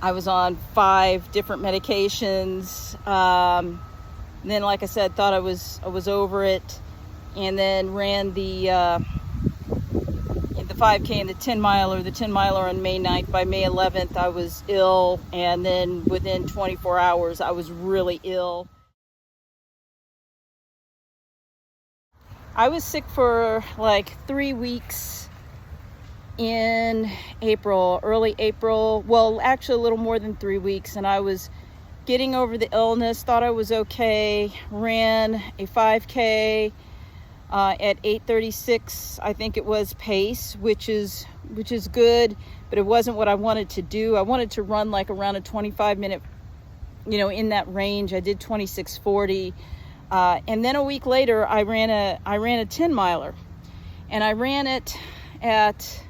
I was on 5 different medications. Then, like I said, thought I was over it, and then ran the 5K and the 10 miler. The 10 miler on May 9th. By May 11th, I was ill, and then within 24 hours, I was really ill. I was sick for like 3 weeks in April, early April. Well, actually a little more than 3 weeks, and I was getting over the illness, thought I was okay, ran a 5K at 8:36, I think it was, pace, which is good, but it wasn't what I wanted to do. I wanted to run like around a 25-minute, in that range. I did 26:40, and then a week later I ran a 10 miler, and I ran it at,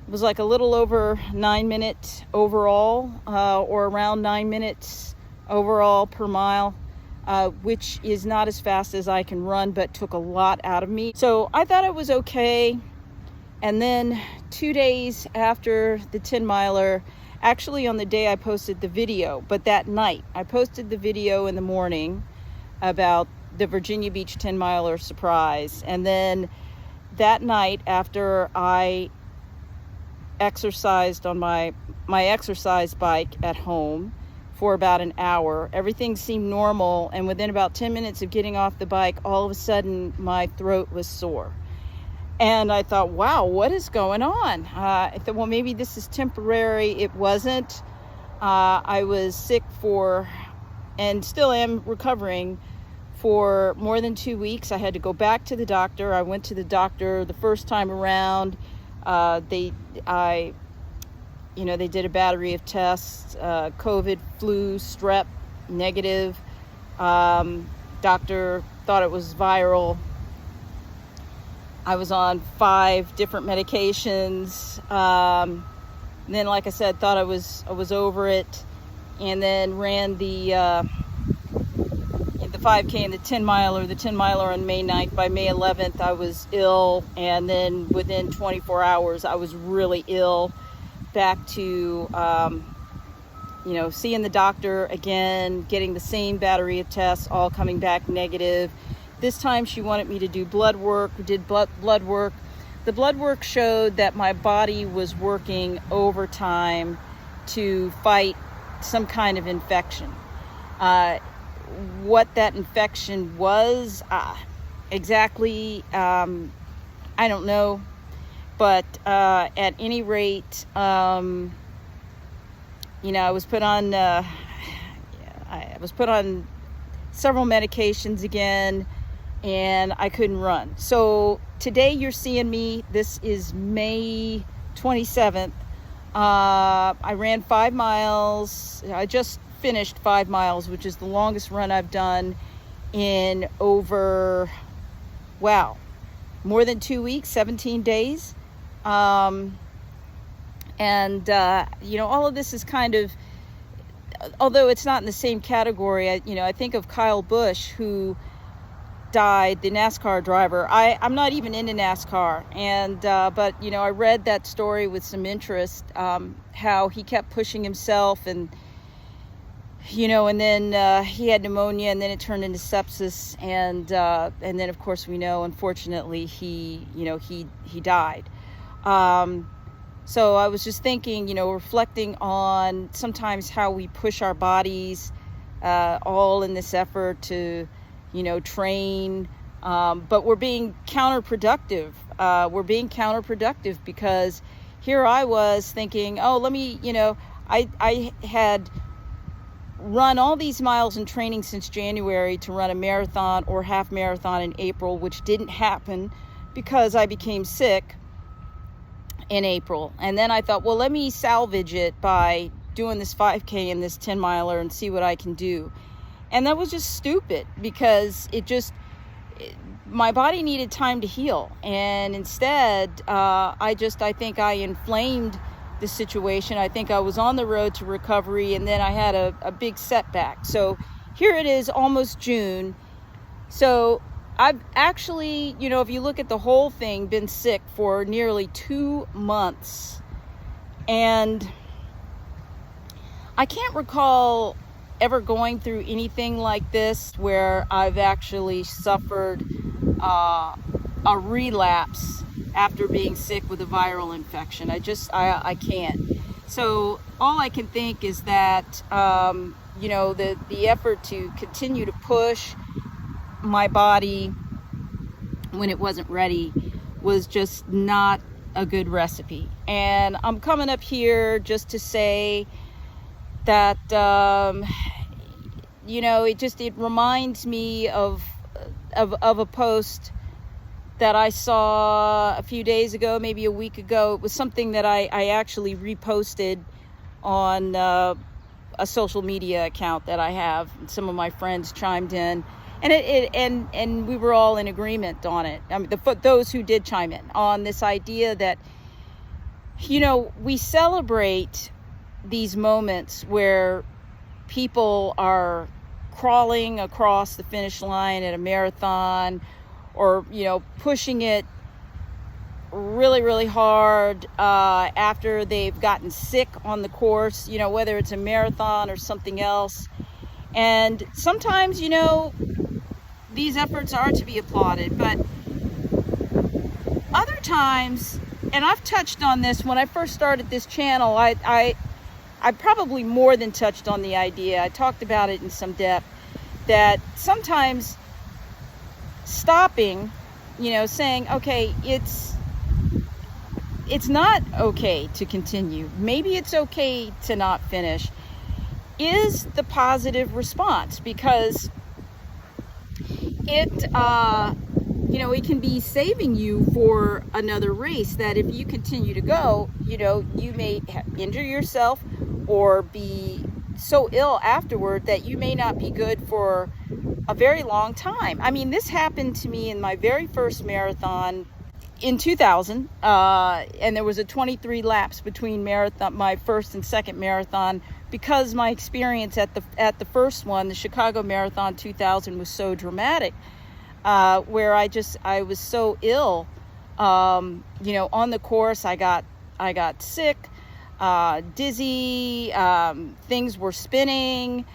it was like a little over 9 minutes overall, or around 9 minutes overall per mile, which is not as fast as I can run, but took a lot out of me. So I thought I was okay. And then 2 days after the 10 miler, actually on the day I posted the video, but that night I posted the video in the morning about the Virginia Beach 10 miler surprise. And then that night, after I exercised on my exercise bike at home for about an hour, everything seemed normal, and within about 10 minutes of getting off the bike, all of a sudden my throat was sore. And I thought, wow, what is going on? I thought, well, maybe this is temporary. It wasn't. I was sick for, and still am recovering, for more than 2 weeks. I had to go back to the doctor. I went to the doctor the first time around. They did a battery of tests, COVID, flu, strep, negative. Doctor thought it was viral. I was on 5 different medications. Then, like I said, thought I was over it, and then ran the 5K and the 10 miler. The 10 miler on May 9th. By May 11th, I was ill, and then within 24 hours, I was really ill. Back to, seeing the doctor again, getting the same battery of tests, all coming back negative. This time she wanted me to do blood work. We did blood work. The blood work showed that my body was working overtime to fight some kind of infection. What that infection was exactly, I don't know. But at any rate, I was put on several medications again, and I couldn't run. So today you're seeing me. This is May 27th. I ran 5 miles. I just finished 5 miles, which is the longest run I've done in over, more than 2 weeks, 17 days. All of this is kind of, although it's not in the same category, I think of Kyle Busch, who died, the NASCAR driver. I'm not even into NASCAR, but I read that story with some interest, how he kept pushing himself, and then he had pneumonia, and then it turned into sepsis, and then of course we know, unfortunately, he died. So I was just thinking, reflecting on sometimes how we push our bodies, all in this effort to, train, but we're being counterproductive. Because here I was thinking, I had run all these miles in training since January to run a marathon or half marathon in April, which didn't happen because I became sick in April. And then I thought, well, let me salvage it by doing this 5K and this 10 miler and see what I can do. And that was just stupid, because my body needed time to heal. And instead, I think I inflamed the situation. I think I was on the road to recovery, and then I had a big setback. So here it is, almost June. So I've actually, if you look at the whole thing, been sick for nearly 2 months. And I can't recall ever going through anything like this where I've actually suffered a relapse after being sick with a viral infection. I can't. So all I can think is that, you know, the effort to continue to push my body when it wasn't ready was just not a good recipe. And I'm coming up here just to say that, you know, it reminds me of a post that I saw a few days ago, maybe a week ago. It was something that I actually reposted on a social media account that I have. Some of my friends chimed in, and we were all in agreement on it. I mean, those who did chime in on this idea that, you know, we celebrate these moments where people are crawling across the finish line at a marathon, or, you know, pushing it really, really hard after they've gotten sick on the course, you know, whether it's a marathon or something else. And sometimes, you know, these efforts are to be applauded, but other times, and I've touched on this when I first started this channel, I probably more than touched on the idea. I talked about it in some depth, that sometimes stopping, you know, saying, okay, it's not okay to continue, maybe it's okay to not finish, is the positive response, because it you know, it can be saving you for another race. That if you continue to go, you know, you may injure yourself or be so ill afterward that you may not be good for a very long time. I mean, this happened to me in my very first marathon in 2000, and there was a 23 laps between my first and second marathon, because my experience at the first one, the Chicago Marathon 2000, was so dramatic, where I was so ill. You know, on the course, I got sick, dizzy, things were spinning.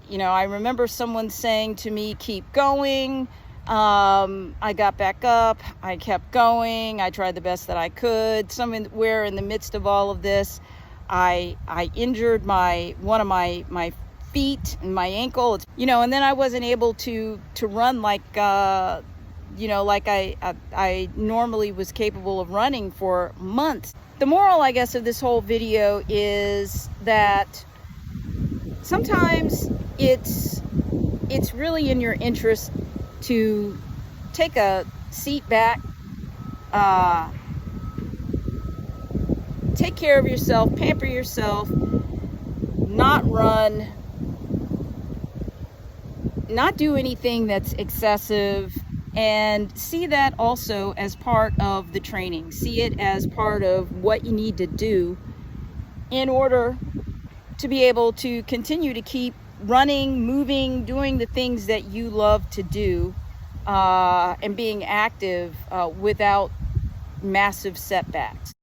You know, I remember someone saying to me, keep going. I got back up, I kept going, I tried the best that I could. Somewhere in the midst of all of this, I injured one of my feet and my ankle, you know, and then I wasn't able to run like, you know, like I normally was capable of running for months. The moral, I guess, of this whole video is that sometimes it's really in your interest to take a seat back, take care of yourself, pamper yourself, not run, not do anything that's excessive, and see that also as part of the training. See it as part of what you need to do in order to be able to continue to keep running, moving, doing the things that you love to do, and being active without massive setbacks.